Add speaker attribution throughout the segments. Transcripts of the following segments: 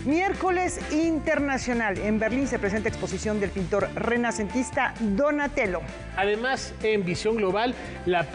Speaker 1: Miércoles Internacional. En Berlín se presenta exposición del pintor renacentista Donatello.
Speaker 2: Además, en Visión Global, la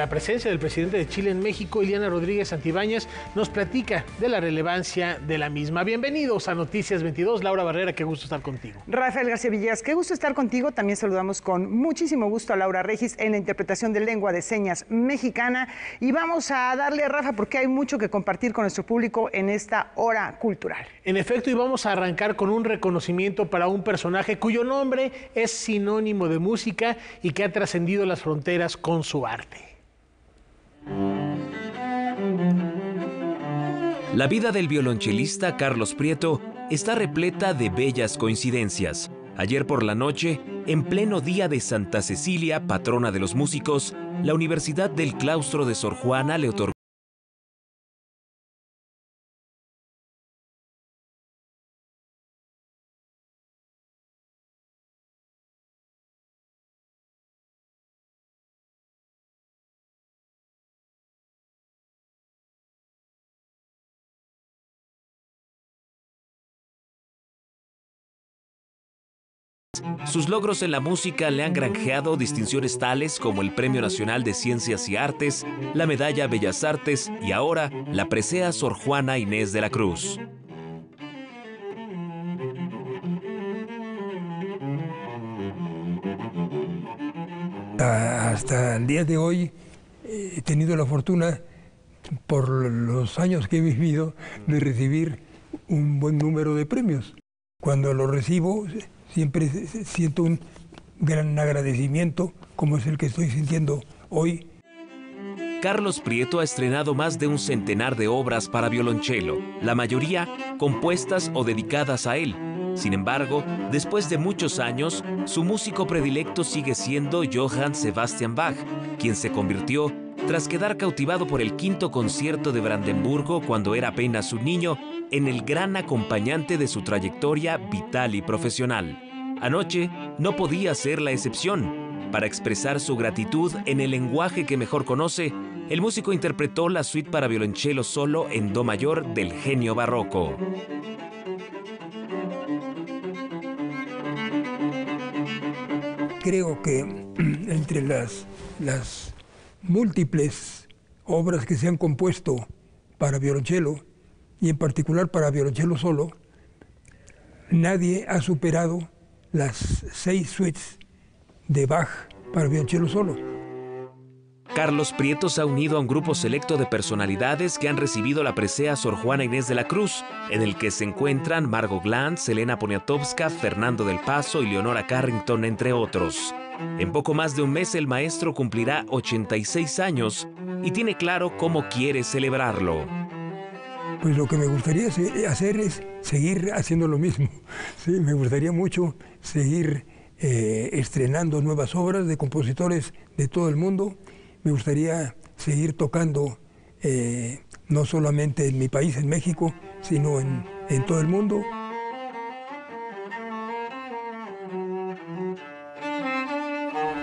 Speaker 2: presencia del presidente de Chile en México, Ileana Rodríguez Santibáñez, nos platica de la relevancia de la misma. Bienvenidos a Noticias 22. Laura Barrera, qué gusto estar contigo.
Speaker 1: Rafael García Villegas, qué gusto estar contigo. También saludamos con muchísimo gusto a Laura Regis en la interpretación de lengua de señas mexicana. Y vamos a darle a Rafa porque hay mucho que compartir con nuestro público en esta hora cultural.
Speaker 2: En efecto, y vamos a arrancar con un reconocimiento para un personaje cuyo nombre es sinónimo de música y que ha trascendido las fronteras con su arte.
Speaker 3: La vida del violonchelista Carlos Prieto está repleta de bellas coincidencias. Ayer por la noche, en pleno día de Santa Cecilia, patrona de los músicos, la Universidad del Claustro de Sor Juana le otorgó sus logros en la música le han granjeado distinciones tales como el Premio Nacional de Ciencias y Artes, la Medalla Bellas Artes y ahora la presea Sor Juana Inés de la Cruz.
Speaker 4: Hasta el día de hoy he tenido la fortuna, por los años que he vivido, de recibir un buen número de premios. Cuando lo recibo, siempre siento un gran agradecimiento, como es el que estoy sintiendo hoy.
Speaker 3: Carlos Prieto ha estrenado más de un centenar de obras para violonchelo, la mayoría compuestas o dedicadas a él. Sin embargo, después de muchos años, su músico predilecto sigue siendo Johann Sebastian Bach, quien se convirtió, tras quedar cautivado por el quinto concierto de Brandenburgo cuando era apenas un niño, en el gran acompañante de su trayectoria vital y profesional. Anoche no podía ser la excepción. Para expresar su gratitud en el lenguaje que mejor conoce, el músico interpretó la suite para violonchelo solo en do mayor del genio barroco.
Speaker 4: Creo que entre las múltiples obras que se han compuesto para violonchelo, y en particular para violonchelo solo, nadie ha superado las 6 suites de Bach para violonchelo solo.
Speaker 3: Carlos Prieto se ha unido a un grupo selecto de personalidades que han recibido la presea Sor Juana Inés de la Cruz, en el que se encuentran Margot Glantz, Elena Poniatowska, Fernando del Paso y Leonora Carrington, entre otros. En poco más de un mes el maestro cumplirá 86 años y tiene claro cómo quiere celebrarlo.
Speaker 4: Pues lo que me gustaría hacer es seguir haciendo lo mismo. Sí, me gustaría mucho seguir estrenando nuevas obras de compositores de todo el mundo. Me gustaría seguir tocando no solamente en mi país, en México, sino en todo el mundo.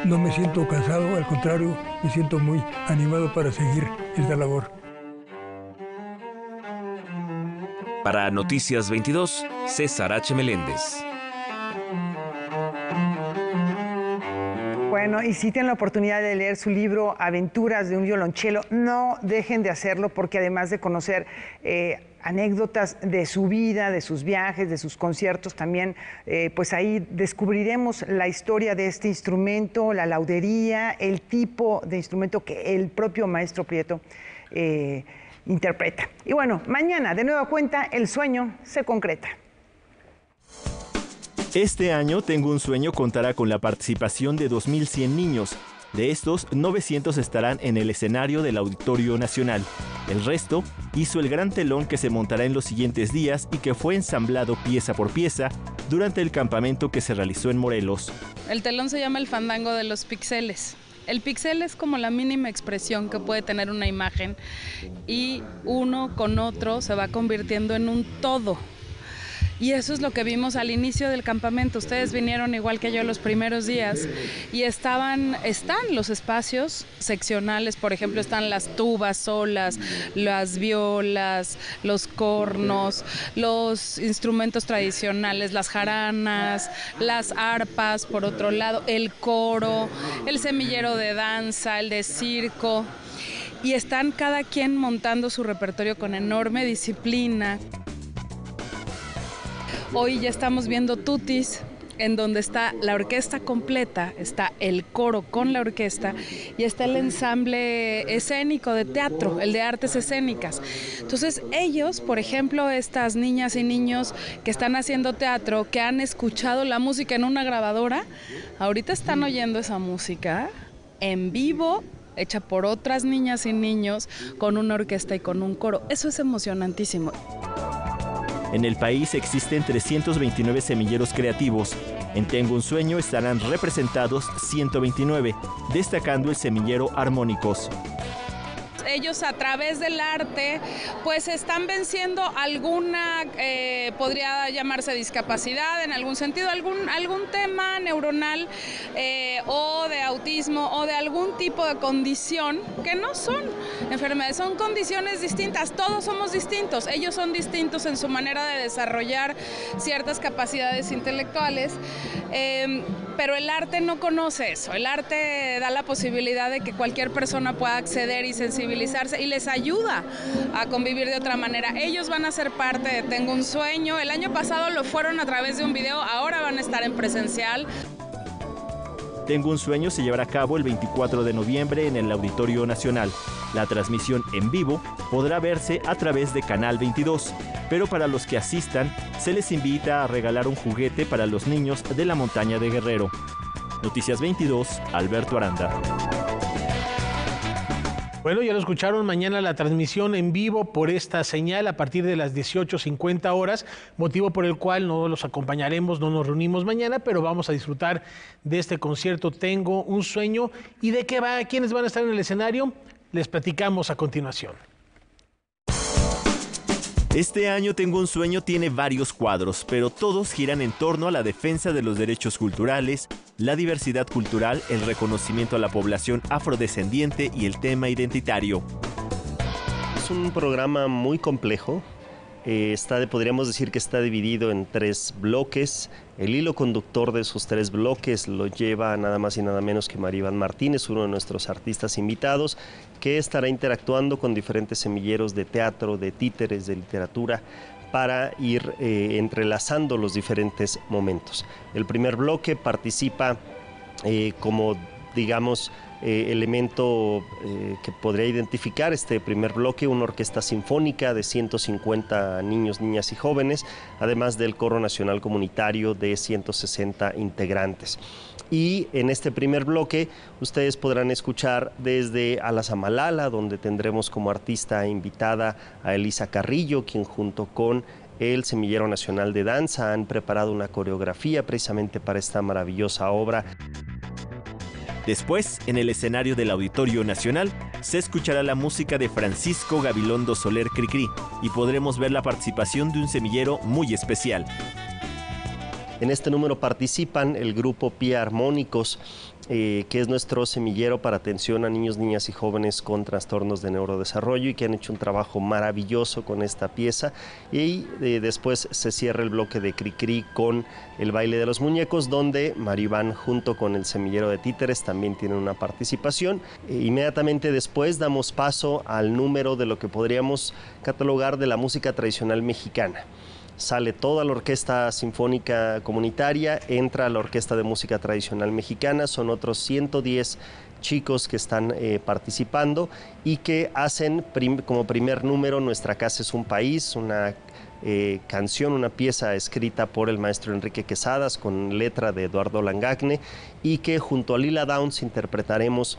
Speaker 4: No me siento cansado, al contrario, me siento muy animado para seguir esta labor.
Speaker 3: Para Noticias 22, César H. Meléndez.
Speaker 1: Bueno, y si tienen la oportunidad de leer su libro Aventuras de un violonchelo, no dejen de hacerlo porque además de conocer anécdotas de su vida, de sus viajes, de sus conciertos, también pues ahí descubriremos la historia de este instrumento, la laudería, el tipo de instrumento que el propio maestro Prieto interpreta. Y bueno, mañana de nueva cuenta el sueño se concreta.
Speaker 5: Este año Tengo un Sueño contará con la participación de 2.100 niños, De estos, 900 estarán en el escenario del Auditorio Nacional. El resto hizo el gran telón que se montará en los siguientes días y que fue ensamblado pieza por pieza durante el campamento que se realizó en Morelos.
Speaker 6: El telón se llama el fandango de los píxeles. El píxel es como la mínima expresión que puede tener una imagen y uno con otro se va convirtiendo en un todo. Y eso es lo que vimos al inicio del campamento. Ustedes vinieron igual que yo los primeros días y están los espacios seccionales, por ejemplo, están las tubas solas, las violas, los cornos, los instrumentos tradicionales, las jaranas, las arpas, por otro lado, el coro, el semillero de danza, el de circo. Y están cada quien montando su repertorio con enorme disciplina. Hoy ya estamos viendo tutis, en donde está la orquesta completa, está el coro con la orquesta y está el ensamble escénico de teatro, el de artes escénicas. Entonces ellos, por ejemplo, estas niñas y niños que están haciendo teatro, que han escuchado la música en una grabadora, ahorita están oyendo esa música en vivo, hecha por otras niñas y niños, con una orquesta y con un coro. Eso es emocionantísimo.
Speaker 5: En el país existen 329 semilleros creativos. En Tengo un Sueño estarán representados 129, destacando el semillero Armónicos.
Speaker 6: Ellos a través del arte pues están venciendo alguna, podría llamarse discapacidad en algún sentido, algún tema neuronal o de autismo o de algún tipo de condición que no son enfermedades, son condiciones distintas, todos somos distintos, ellos son distintos en su manera de desarrollar ciertas capacidades intelectuales, pero el arte no conoce eso, el arte da la posibilidad de que cualquier persona pueda acceder y sensibilizarse y les ayuda a convivir de otra manera. Ellos van a ser parte de Tengo un Sueño. El año pasado lo fueron a través de un video, ahora van a estar en presencial.
Speaker 5: Tengo un Sueño se llevará a cabo el 24 de noviembre en el Auditorio Nacional. La transmisión en vivo podrá verse a través de Canal 22, pero para los que asistan se les invita a regalar un juguete para los niños de la montaña de Guerrero. Noticias 22, Alberto Aranda.
Speaker 2: Bueno, ya lo escucharon, mañana la transmisión en vivo por esta señal a partir de las 18:50 horas, motivo por el cual no los acompañaremos, no nos reunimos mañana, pero vamos a disfrutar de este concierto Tengo un Sueño. ¿Y de qué va? ¿Quiénes van a estar en el escenario? Les platicamos a continuación.
Speaker 5: Este año Tengo un Sueño tiene varios cuadros, pero todos giran en torno a la defensa de los derechos culturales, la diversidad cultural, el reconocimiento a la población afrodescendiente y el tema identitario.
Speaker 7: Es un programa muy complejo. Podríamos decir que está dividido en 3 bloques. El hilo conductor de esos 3 bloques lo lleva nada más y nada menos que Maribán Martínez, uno de nuestros artistas invitados, que estará interactuando con diferentes semilleros de teatro, de títeres, de literatura, para ir entrelazando los diferentes momentos. El primer bloque participa como, digamos, elemento que podría identificar este primer bloque, una orquesta sinfónica de 150 niños, niñas y jóvenes, además del Coro Nacional Comunitario de 160 integrantes. Y en este primer bloque ustedes podrán escuchar desde Alas a Malala, donde tendremos como artista invitada a Elisa Carrillo, quien junto con el Semillero Nacional de Danza han preparado una coreografía precisamente para esta maravillosa obra.
Speaker 5: Después, en el escenario del Auditorio Nacional, se escuchará la música de Francisco Gabilondo Soler Cricri y podremos ver la participación de un semillero muy especial.
Speaker 7: En este número participan el grupo Pía Armónicos, que es nuestro semillero para atención a niños, niñas y jóvenes con trastornos de neurodesarrollo y que han hecho un trabajo maravilloso con esta pieza. Y después se cierra el bloque de Cricri con el baile de los muñecos, donde Maribán junto con el semillero de títeres también tienen una participación. Inmediatamente después damos paso al número de lo que podríamos catalogar de la música tradicional mexicana. sale toda la Orquesta Sinfónica Comunitaria, entra la Orquesta de Música Tradicional Mexicana, son otros 110 chicos que están participando y que hacen como primer número Nuestra Casa es un País, una canción, una pieza escrita por el maestro Enrique Quesadas con letra de Eduardo Langagne, y que junto a Lila Downs interpretaremos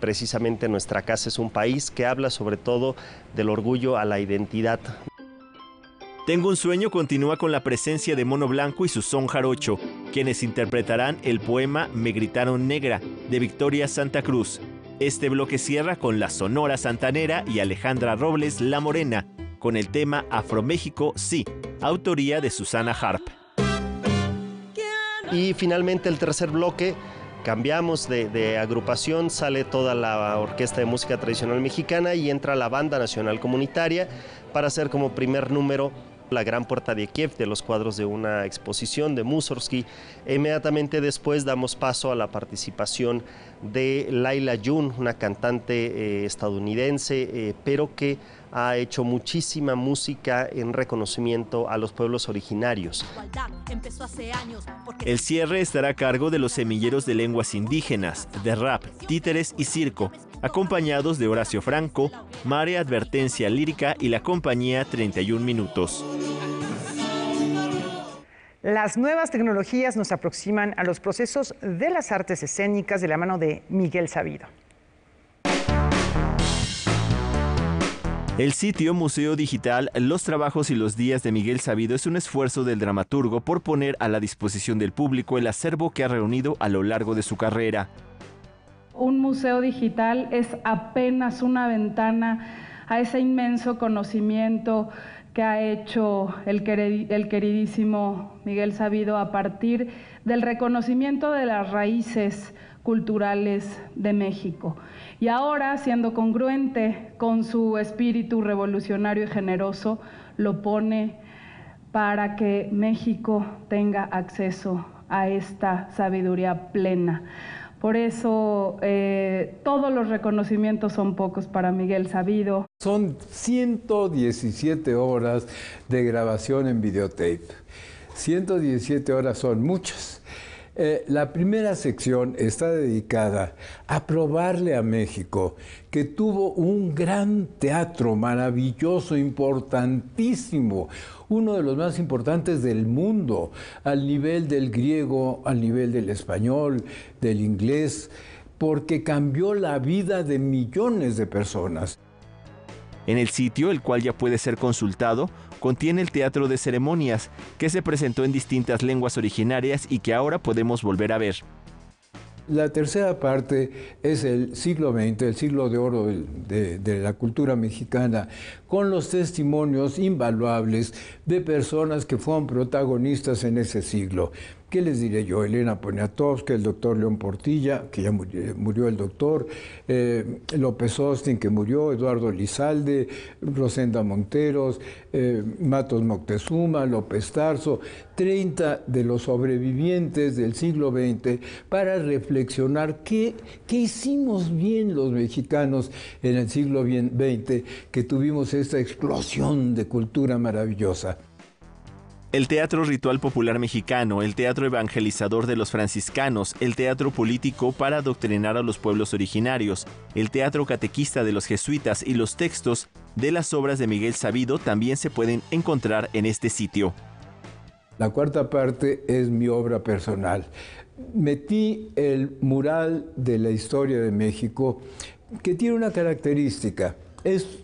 Speaker 7: precisamente Nuestra Casa es un País, que habla sobre todo del orgullo a la identidad.
Speaker 5: Tengo un sueño continúa con la presencia de Mono Blanco y su son jarocho, quienes interpretarán el poema Me gritaron negra, de Victoria Santa Cruz. Este bloque cierra con la Sonora Santanera y Alejandra Robles La Morena, con el tema Afroméxico Sí, autoría de Susana Harp.
Speaker 7: Y finalmente el tercer bloque, cambiamos de agrupación, sale toda la Orquesta de Música Tradicional Mexicana y entra la Banda Nacional Comunitaria para hacer como primer número La Gran Puerta de Kiev, de los cuadros de una exposición de Mussorgsky. Inmediatamente después damos paso a la participación de Laila June, una cantante estadounidense, pero que ha hecho muchísima música en reconocimiento a los pueblos originarios.
Speaker 5: El cierre estará a cargo de los Semilleros de Lenguas Indígenas, de Rap, Títeres y Circo, acompañados de Horacio Franco, Mare Advertencia Lírica y la compañía 31 Minutos.
Speaker 1: Las nuevas tecnologías nos aproximan a los procesos de las artes escénicas de la mano de Miguel Sabido.
Speaker 5: El sitio Museo Digital Los Trabajos y los Días de Miguel Sabido es un esfuerzo del dramaturgo por poner a la disposición del público el acervo que ha reunido a lo largo de su carrera.
Speaker 8: Un museo digital es apenas una ventana a ese inmenso conocimiento que ha hecho el queridísimo Miguel Sabido a partir del reconocimiento de las raíces culturales de México. Y ahora, siendo congruente con su espíritu revolucionario y generoso, lo pone para que México tenga acceso a esta sabiduría plena. Por eso todos los reconocimientos son pocos para Miguel Sabido.
Speaker 9: Son 117 horas de grabación en videotape. 117 horas son muchas. La primera sección está dedicada a probarle a México que tuvo un gran teatro maravilloso, importantísimo, uno de los más importantes del mundo, al nivel del griego, al nivel del español, del inglés, porque cambió la vida de millones de personas.
Speaker 5: En el sitio, el cual ya puede ser consultado, contiene el teatro de ceremonias, que se presentó en distintas lenguas originarias y que ahora podemos volver a ver.
Speaker 9: La tercera parte es el siglo XX, el siglo de oro de la cultura mexicana, con los testimonios invaluables de personas que fueron protagonistas en ese siglo. ¿Qué les diré yo? Elena Poniatowska, el doctor León Portilla, que ya murió el doctor, López Austin, que murió, Eduardo Lizalde, Rosenda Monteros, Matos Moctezuma, López Tarso, 30 de los sobrevivientes del siglo XX, para reflexionar qué hicimos bien los mexicanos en el siglo XX, que tuvimos esta explosión de cultura maravillosa.
Speaker 5: El teatro ritual popular mexicano, el teatro evangelizador de los franciscanos, el teatro político para adoctrinar a los pueblos originarios, el teatro catequista de los jesuitas y los textos de las obras de Miguel Sabido también se pueden encontrar en este sitio.
Speaker 9: La cuarta parte es mi obra personal. Metí el mural de la historia de México, que tiene una característica.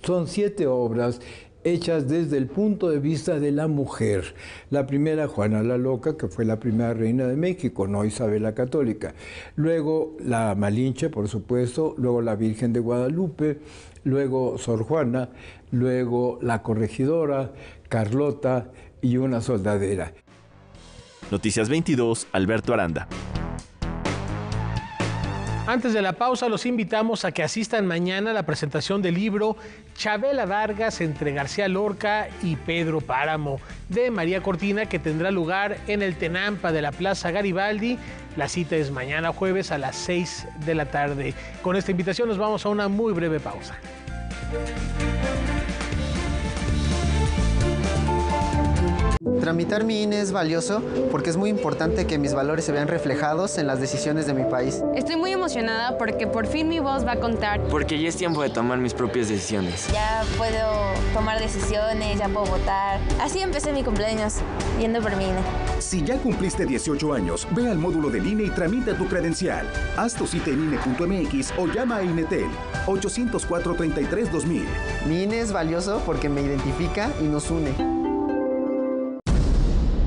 Speaker 9: Son 7 obras hechas desde el punto de vista de la mujer. La primera, Juana la Loca, que fue la primera reina de México, no Isabel la Católica. Luego la Malinche, por supuesto, luego la Virgen de Guadalupe, luego Sor Juana, luego la Corregidora, Carlota y una soldadera.
Speaker 5: Noticias 22, Alberto Aranda.
Speaker 2: Antes de la pausa, los invitamos a que asistan mañana a la presentación del libro Chabela Vargas entre García Lorca y Pedro Páramo, de María Cortina, que tendrá lugar en el Tenampa de la Plaza Garibaldi. La cita es mañana jueves a las 6 de la tarde. Con esta invitación nos vamos a una muy breve pausa.
Speaker 10: Tramitar mi INE es valioso porque es muy importante que mis valores se vean reflejados en las decisiones de mi país.
Speaker 11: Estoy muy emocionada porque por fin mi voz va a contar.
Speaker 12: Porque ya es tiempo de tomar mis propias decisiones.
Speaker 13: Ya puedo tomar decisiones, ya puedo votar. Así empecé mi cumpleaños, yendo por mi INE.
Speaker 14: Si ya cumpliste 18 años, ve al módulo del INE y tramita tu credencial. Haz tu cita en INE.mx o llama a INETEL 804-33-2000.
Speaker 10: Mi INE es valioso porque me identifica y nos une.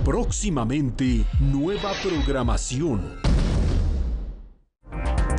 Speaker 15: Próximamente, nueva programación.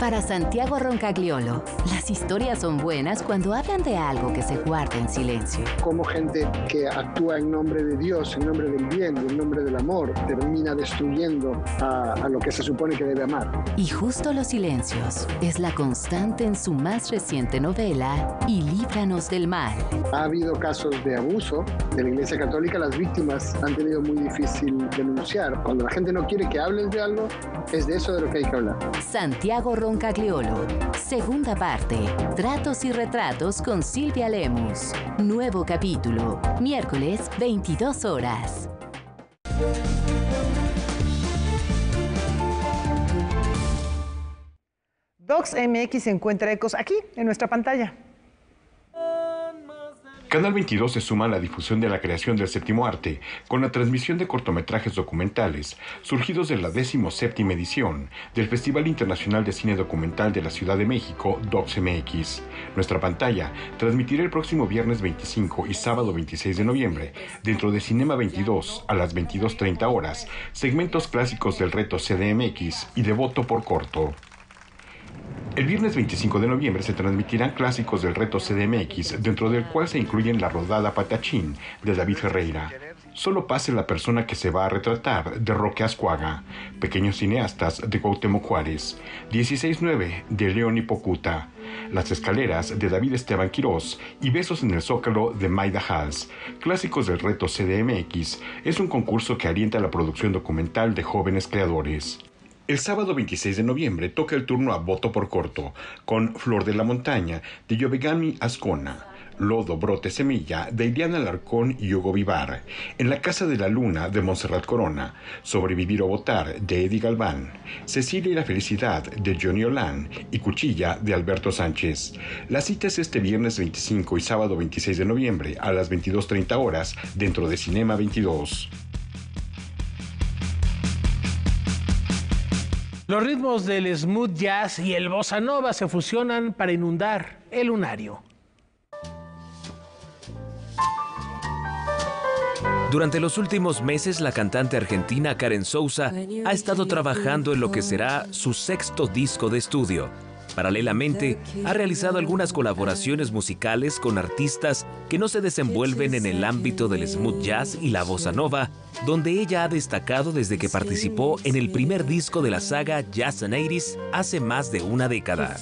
Speaker 16: Para Santiago Roncagliolo, las historias son buenas cuando hablan de algo que se guarda en silencio.
Speaker 17: Como gente que actúa en nombre de Dios, en nombre del bien, en nombre del amor, termina destruyendo a lo que se supone que debe amar.
Speaker 16: Y justo los silencios es la constante en su más reciente novela, Y líbranos del mal.
Speaker 17: Ha habido casos de abuso de la Iglesia Católica, las víctimas han tenido muy difícil denunciar. Cuando la gente no quiere que hables de algo, es de eso de lo que hay que hablar.
Speaker 16: Santiago Roncagliolo, segunda parte, Tratos y retratos con Silvia Lemus. Nuevo capítulo, miércoles 22 horas.
Speaker 1: Docs MX encuentra ecos aquí, en nuestra pantalla.
Speaker 18: Canal 22 se suma a la difusión de la creación del séptimo arte, con la transmisión de cortometrajes documentales, surgidos de la 17ª edición del Festival Internacional de Cine Documental de la Ciudad de México, Docs MX. Nuestra pantalla transmitirá el próximo viernes 25 y sábado 26 de noviembre, dentro de Cinema 22, a las 22:30 horas, segmentos clásicos del reto CDMX y de voto por corto. El viernes 25 de noviembre se transmitirán clásicos del reto CDMX, dentro del cual se incluyen la rodada Patachín de David Ferreira, Solo pase la persona que se va a retratar de Roque Ascuaga, Pequeños cineastas de Cuauhtémoc Juárez, 16-9 de León Hipocuta, Las escaleras de David Esteban Quirós y Besos en el Zócalo de Maida Hals. Clásicos del reto CDMX es un concurso que alienta la producción documental de jóvenes creadores. El sábado 26 de noviembre toca el turno a voto por corto, con Flor de la Montaña, de Yovegami Ascona, Lodo, Brote, Semilla, de Iliana Alarcón y Hugo Vivar, En la Casa de la Luna, de Montserrat Corona, Sobrevivir o Votar, de Eddie Galván, Cecilia y la Felicidad, de Johnny Olán, y Cuchilla, de Alberto Sánchez. La cita es este viernes 25 y sábado 26 de noviembre, a las 22:30 horas, dentro de Cinema 22.
Speaker 2: Los ritmos del smooth jazz y el bossa nova se fusionan para inundar el lunario.
Speaker 3: Durante los últimos meses, la cantante argentina Karen Souza ha estado trabajando en lo que será su sexto disco de estudio. Paralelamente, ha realizado algunas colaboraciones musicales con artistas que no se desenvuelven en el ámbito del smooth jazz y la bossa nova, donde ella ha destacado desde que participó en el primer disco de la saga Jazz and 80s hace más de una década.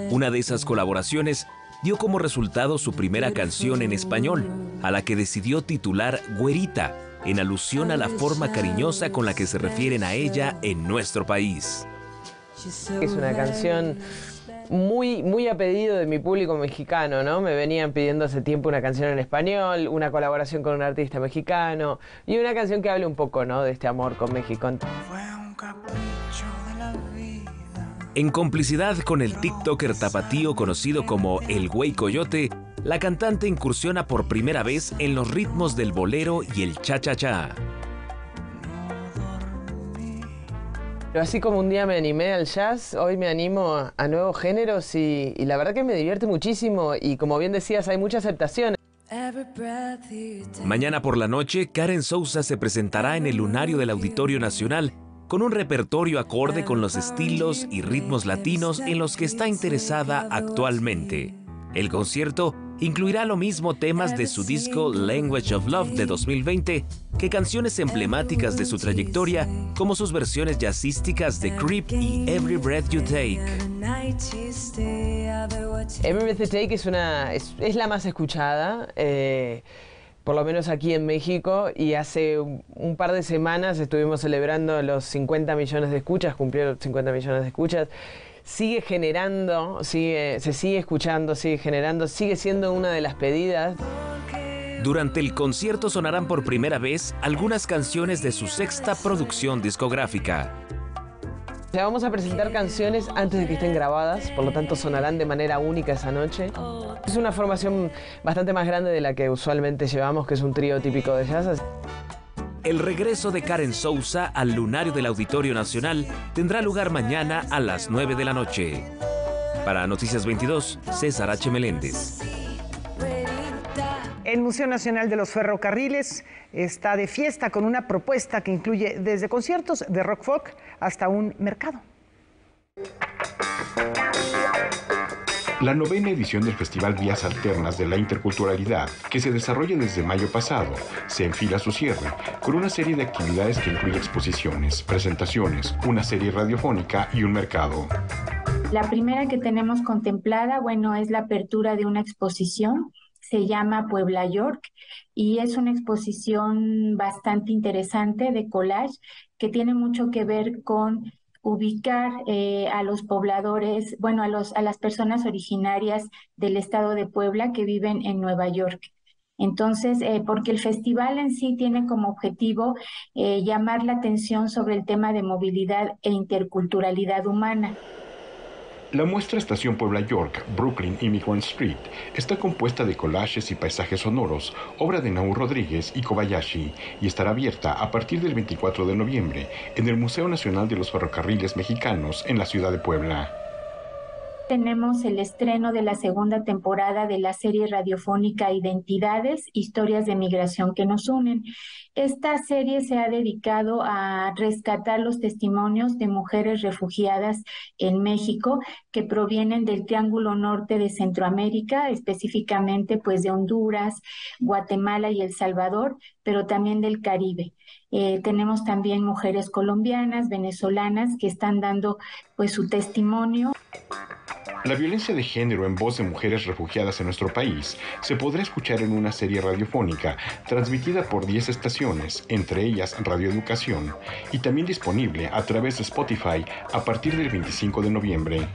Speaker 3: Una de esas colaboraciones dio como resultado su primera canción en español, a la que decidió titular Güerita, en alusión a la forma cariñosa con la que se refieren a ella en nuestro país.
Speaker 19: Es una canción muy a pedido de mi público mexicano, ¿no? Me venían pidiendo hace tiempo una canción en español, una colaboración con un artista mexicano y una canción que hable un poco, ¿no?, de este amor con México.
Speaker 3: En complicidad con el tiktoker tapatío conocido como El Güey Coyote, la cantante incursiona por primera vez en los ritmos del bolero y el cha-cha-cha.
Speaker 19: Pero así como un día me animé al jazz, hoy me animo a nuevos géneros y la verdad que me divierte muchísimo y como bien decías, hay mucha aceptación.
Speaker 3: Mañana por la noche, Karen Souza se presentará en el Lunario del Auditorio Nacional con un repertorio acorde con los estilos y ritmos latinos en los que está interesada actualmente. El concierto incluirá lo mismo temas de su disco Language of Love de 2020 que canciones emblemáticas de su trayectoria, como sus versiones jazzísticas de Creep y Every Breath You Take.
Speaker 19: Every Breath You Take es la más escuchada, por lo menos aquí en México, y hace un par de semanas estuvimos celebrando los 50 millones de escuchas, cumplieron 50 millones de escuchas. Sigue generando, se sigue escuchando, sigue generando, sigue siendo una de las pedidas.
Speaker 3: Durante el concierto sonarán por primera vez algunas canciones de su sexta producción discográfica.
Speaker 19: Ya vamos a presentar canciones antes de que estén grabadas, por lo tanto sonarán de manera única esa noche. Es una formación bastante más grande de la que usualmente llevamos, que es un trío típico de jazz.
Speaker 3: El regreso de Karen Sousa al lunario del Auditorio Nacional tendrá lugar mañana a las 9 de la noche. Para Noticias 22, César H. Meléndez.
Speaker 1: El Museo Nacional de los Ferrocarriles está de fiesta con una propuesta que incluye desde conciertos de rock folk hasta un mercado.
Speaker 18: La 9ª edición del Festival Vías Alternas de la Interculturalidad, que se desarrolla desde mayo pasado, se enfila a su cierre con una serie de actividades que incluye exposiciones, presentaciones, una serie radiofónica y un mercado.
Speaker 20: La primera que tenemos contemplada, es la apertura de una exposición. Se llama Puebla York y es una exposición bastante interesante de collage que tiene mucho que ver con ubicar a los pobladores, a las personas originarias del estado de Puebla que viven en Nueva York. Entonces, porque el festival en sí tiene como objetivo llamar la atención sobre el tema de movilidad e interculturalidad humana.
Speaker 18: La muestra Estación Puebla York, Brooklyn Immigrant Street, está compuesta de collages y paisajes sonoros, obra de Naur Rodríguez y Kobayashi, y estará abierta a partir del 24 de noviembre en el Museo Nacional de los Ferrocarriles Mexicanos en la ciudad de Puebla.
Speaker 20: Tenemos el estreno de la segunda temporada de la serie radiofónica Identidades, historias de migración que nos unen. Esta serie se ha dedicado a rescatar los testimonios de mujeres refugiadas en México que provienen del Triángulo Norte de Centroamérica, específicamente de Honduras, Guatemala y El Salvador, pero también del Caribe. Tenemos también mujeres colombianas, venezolanas que están dando su testimonio.
Speaker 18: La violencia de género en voz de mujeres refugiadas en nuestro país se podrá escuchar en una serie radiofónica transmitida por 10 estaciones, entre ellas Radio Educación, y también disponible a través de Spotify a partir del 25 de noviembre.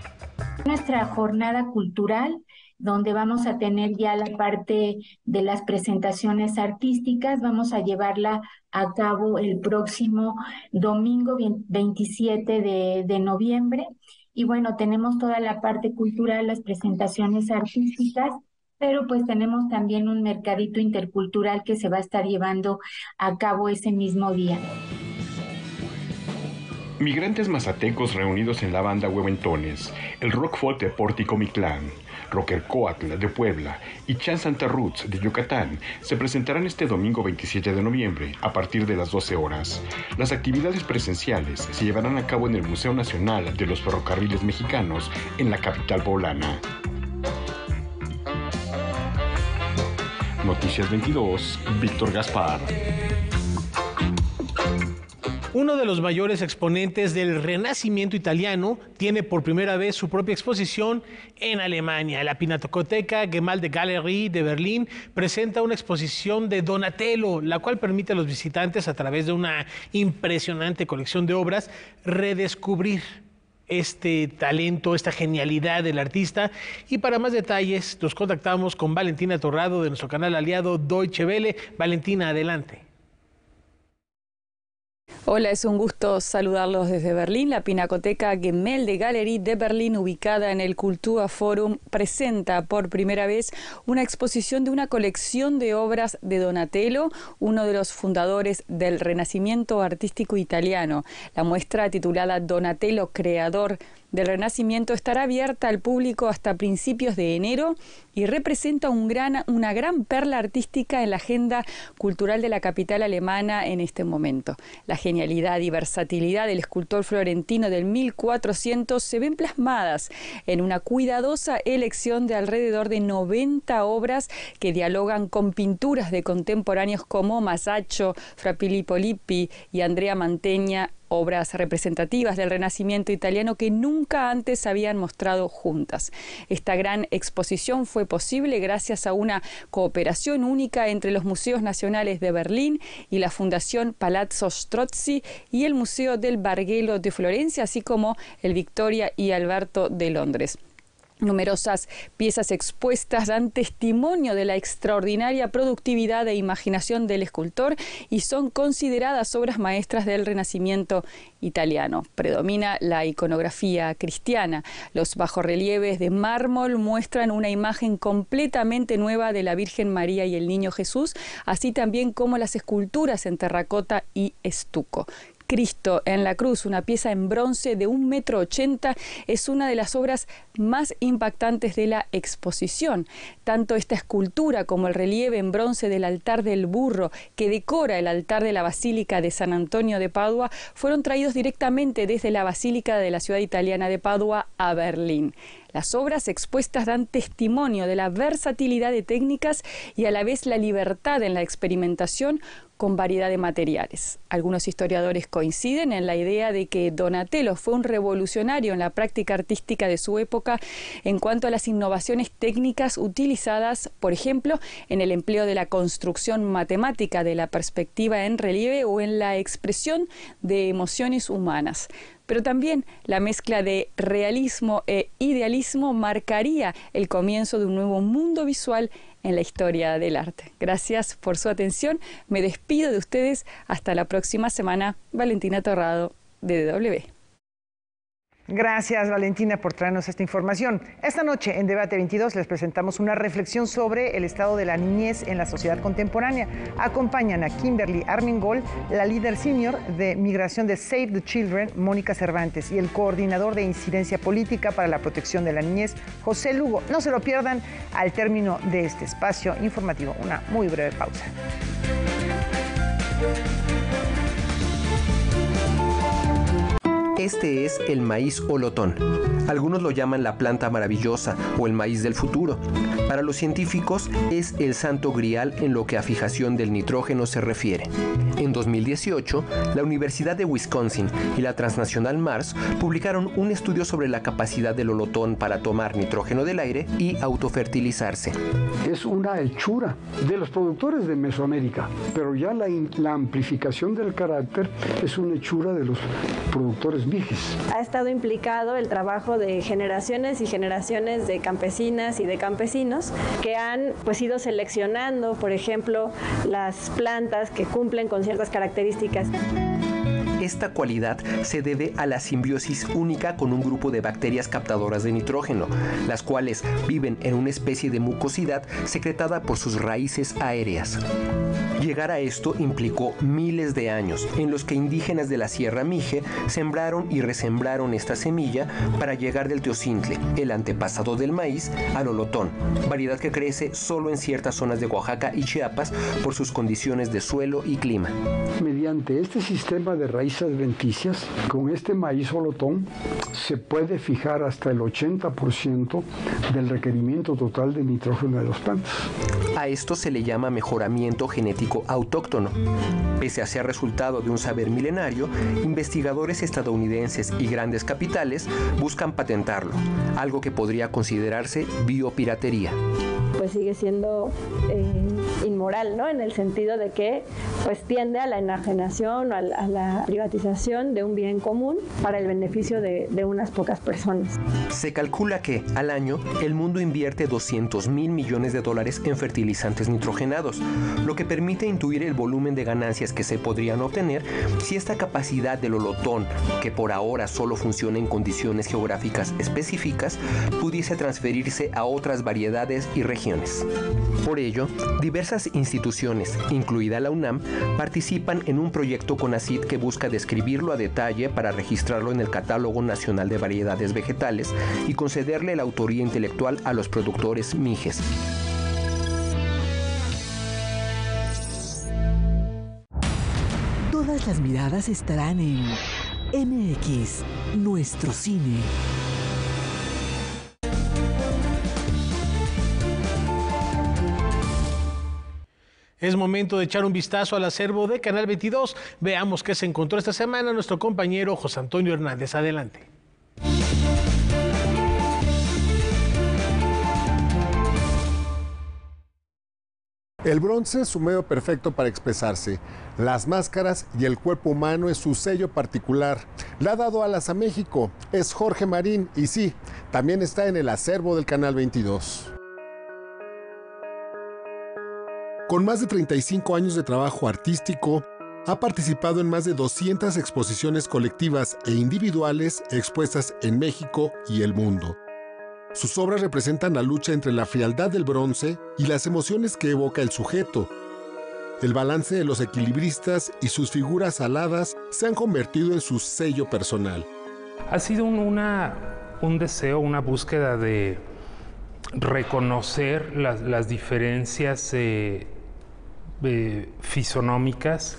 Speaker 20: Nuestra jornada cultural, donde vamos a tener ya la parte de las presentaciones artísticas, vamos a llevarla a cabo el próximo domingo 27 de noviembre. Y tenemos toda la parte cultural, las presentaciones artísticas, pero tenemos también un mercadito intercultural que se va a estar llevando a cabo ese mismo día.
Speaker 18: Migrantes mazatecos reunidos en la banda Hueventones, el rock folk de Pórtico Mictlán, Rocker Coatl de Puebla y Chan Santa Roots de Yucatán se presentarán este domingo 27 de noviembre a partir de las 12 horas. Las actividades presenciales se llevarán a cabo en el Museo Nacional de los Ferrocarriles Mexicanos en la capital poblana. Noticias 22, Víctor Gaspar.
Speaker 2: Uno de los mayores exponentes del Renacimiento italiano tiene por primera vez su propia exposición en Alemania. La Pinacoteca Gemäldegalerie de Berlín presenta una exposición de Donatello, la cual permite a los visitantes, a través de una impresionante colección de obras, redescubrir este talento, esta genialidad del artista. Y para más detalles nos contactamos con Valentina Torrado de nuestro canal aliado Deutsche Welle. Valentina, adelante.
Speaker 21: Hola, es un gusto saludarlos desde Berlín. La Pinacoteca Gemäldegalerie de Berlín, ubicada en el Kulturforum, presenta por primera vez una exposición de una colección de obras de Donatello, uno de los fundadores del Renacimiento artístico italiano. La muestra, titulada Donatello, creador del Renacimiento, estará abierta al público hasta principios de enero y representa una gran perla artística en la agenda cultural de la capital alemana en este momento. La genialidad y versatilidad del escultor florentino del 1400 se ven plasmadas en una cuidadosa elección de alrededor de 90 obras que dialogan con pinturas de contemporáneos como Masaccio, Fra Filippo Lippi y Andrea Mantegna, obras representativas del Renacimiento italiano que nunca antes habían mostrado juntas. Esta gran exposición fue posible gracias a una cooperación única entre los Museos Nacionales de Berlín y la Fundación Palazzo Strozzi y el Museo del Bargello de Florencia, así como el Victoria y Alberto de Londres. Numerosas piezas expuestas dan testimonio de la extraordinaria productividad e imaginación del escultor y son consideradas obras maestras del Renacimiento italiano. Predomina la iconografía cristiana. Los bajorrelieves de mármol muestran una imagen completamente nueva de la Virgen María y el Niño Jesús, así también como las esculturas en terracota y estuco. Cristo en la cruz, una pieza en bronce de 1,80 m, es una de las obras más impactantes de la exposición. Tanto esta escultura como el relieve en bronce del altar del burro que decora el altar de la Basílica de San Antonio de Padua fueron traídos directamente desde la Basílica de la ciudad italiana de Padua a Berlín. Las obras expuestas dan testimonio de la versatilidad de técnicas y a la vez la libertad en la experimentación con variedad de materiales. Algunos historiadores coinciden en la idea de que Donatello fue un revolucionario en la práctica artística de su época en cuanto a las innovaciones técnicas utilizadas, por ejemplo, en el empleo de la construcción matemática de la perspectiva en relieve o en la expresión de emociones humanas. Pero también la mezcla de realismo e idealismo marcaría el comienzo de un nuevo mundo visual en la historia del arte. Gracias por su atención. Me despido de ustedes hasta la próxima semana. Valentina Torrado, de DW.
Speaker 1: Gracias, Valentina, por traernos esta información. Esta noche en Debate 22 les presentamos una reflexión sobre el estado de la niñez en la sociedad contemporánea. Acompañan a Kimberly Armengol, la líder senior de migración de Save the Children, Mónica Cervantes, y el coordinador de incidencia política para la protección de la niñez, José Lugo. No se lo pierdan al término de este espacio informativo. Una muy breve pausa.
Speaker 4: Este es el maíz olotón. Algunos lo llaman la planta maravillosa o el maíz del futuro. Para los científicos es el santo grial en lo que a fijación del nitrógeno se refiere. En 2018, la Universidad de Wisconsin y la transnacional Mars publicaron un estudio sobre la capacidad del olotón para tomar nitrógeno del aire y autofertilizarse.
Speaker 22: Es una hechura de los productores de Mesoamérica, pero ya la amplificación del carácter es una hechura de los productores mijes.
Speaker 23: Ha estado implicado el trabajo de generaciones y generaciones de campesinas y de campesinos que han ido seleccionando, por ejemplo, las plantas que cumplen con ciertas características.
Speaker 4: Esta cualidad se debe a la simbiosis única con un grupo de bacterias captadoras de nitrógeno, las cuales viven en una especie de mucosidad secretada por sus raíces aéreas. Llegar a esto implicó miles de años en los que indígenas de la Sierra Mije sembraron y resembraron esta semilla para llegar del teocintle, el antepasado del maíz, al olotón, variedad que crece solo en ciertas zonas de Oaxaca y Chiapas por sus condiciones de suelo y clima.
Speaker 22: Mediante este sistema de raíces adventicias, con este maíz olotón se puede fijar hasta el 80% del requerimiento total de nitrógeno de las plantas.
Speaker 4: A esto se le llama mejoramiento genético autóctono. Pese a ser resultado de un saber milenario, investigadores estadounidenses y grandes capitales buscan patentarlo, algo que podría considerarse biopiratería.
Speaker 23: Pues sigue siendo inmoral, ¿no? En el sentido de que tiende a la enajenación o a la privatización de un bien común para el beneficio de unas pocas personas.
Speaker 4: Se calcula que al año el mundo invierte $200.000 millones en fertilizantes nitrogenados, lo que permite intuir el volumen de ganancias que se podrían obtener si esta capacidad del olotón, que por ahora solo funciona en condiciones geográficas específicas, pudiese transferirse a otras variedades y regiones. Por ello, diversas instituciones, incluida la UNAM, participan en un proyecto CONACYT que busca describirlo a detalle para registrarlo en el Catálogo Nacional de Variedades Vegetales y concederle la autoría intelectual a los productores mijes.
Speaker 24: Todas las miradas estarán en MX, nuestro cine.
Speaker 2: Es momento de echar un vistazo al acervo de Canal 22. Veamos qué se encontró esta semana nuestro compañero José Antonio Hernández. Adelante.
Speaker 6: El bronce es su medio perfecto para expresarse. Las máscaras y el cuerpo humano es su sello particular. Le ha dado alas a México. Es Jorge Marín y sí, también está en el acervo del Canal 22. Con más de 35 años de trabajo artístico, ha participado en más de 200 exposiciones colectivas e individuales expuestas en México y el mundo. Sus obras representan la lucha entre la frialdad del bronce y las emociones que evoca el sujeto. El balance de los equilibristas y sus figuras aladas se han convertido en su sello personal.
Speaker 7: Ha sido un deseo, una búsqueda de reconocer las diferencias fisonómicas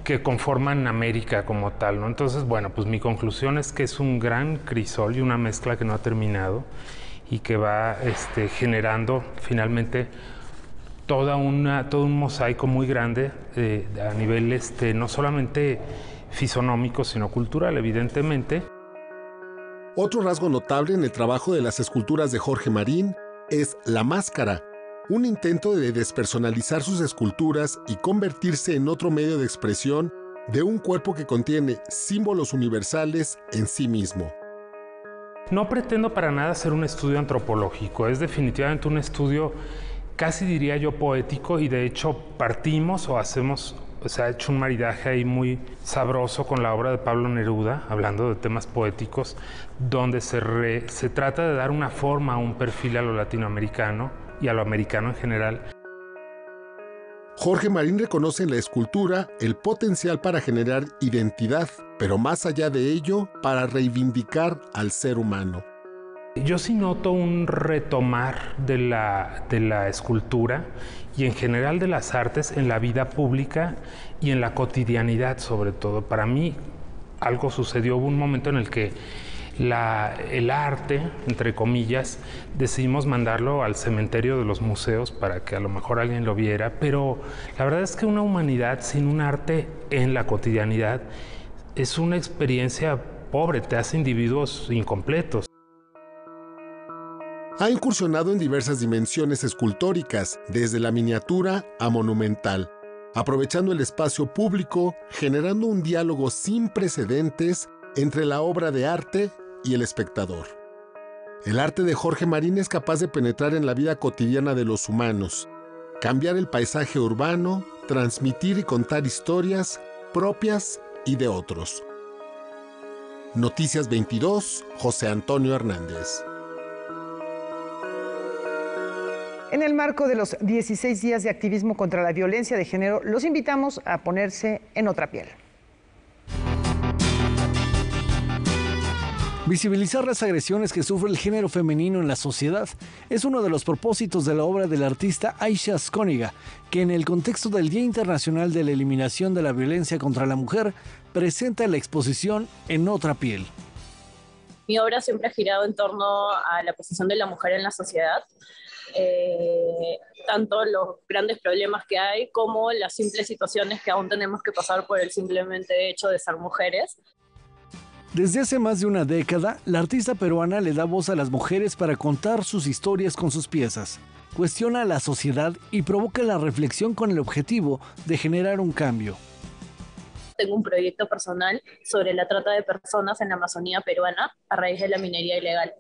Speaker 7: que conforman América como tal, ¿no? Entonces, bueno, pues mi conclusión es que es un gran crisol y una mezcla que no ha terminado y que va generando finalmente todo un mosaico muy grande a nivel no solamente fisonómico, sino cultural, evidentemente.
Speaker 6: Otro rasgo notable en el trabajo de las esculturas de Jorge Marín es la máscara, un intento de despersonalizar sus esculturas y convertirse en otro medio de expresión de un cuerpo que contiene símbolos universales en sí mismo.
Speaker 7: No pretendo para nada hacer un estudio antropológico, es definitivamente un estudio, casi diría yo, poético, y de hecho partimos se ha hecho un maridaje ahí muy sabroso con la obra de Pablo Neruda, hablando de temas poéticos, donde se trata de dar una forma, un perfil a lo latinoamericano y a lo americano en general.
Speaker 6: Jorge Marín reconoce en la escultura el potencial para generar identidad, pero más allá de ello, para reivindicar al ser humano.
Speaker 7: Yo sí noto un retomar de la escultura y en general de las artes en la vida pública y en la cotidianidad sobre todo. Para mí algo sucedió, hubo un momento en el que el arte, entre comillas, decidimos mandarlo al cementerio de los museos para que a lo mejor alguien lo viera, pero la verdad es que una humanidad sin un arte en la cotidianidad es una experiencia pobre, te hace individuos incompletos.
Speaker 6: Ha incursionado en diversas dimensiones escultóricas, desde la miniatura a monumental, aprovechando el espacio público, generando un diálogo sin precedentes entre la obra de arte y el espectador. El arte de Jorge Marín es capaz de penetrar en la vida cotidiana de los humanos, cambiar el paisaje urbano, transmitir y contar historias propias y de otros. Noticias 22, José Antonio Hernández.
Speaker 1: En el marco de los 16 días de activismo contra la violencia de género, los invitamos a ponerse en otra piel.
Speaker 8: Visibilizar las agresiones que sufre el género femenino en la sociedad es uno de los propósitos de la obra del artista Aisha Skoniga, que en el contexto del Día Internacional de la Eliminación de la Violencia contra la Mujer presenta la exposición En otra piel.
Speaker 9: Mi obra siempre ha girado en torno a la posición de la mujer en la sociedad, tanto los grandes problemas que hay como las simples situaciones que aún tenemos que pasar por el simplemente hecho de ser mujeres.
Speaker 8: Desde hace más de una década, la artista peruana le da voz a las mujeres para contar sus historias con sus piezas. Cuestiona a la sociedad y provoca la reflexión con el objetivo de generar un cambio.
Speaker 9: Tengo un proyecto personal sobre la trata de personas en la Amazonía peruana a raíz de la minería ilegal.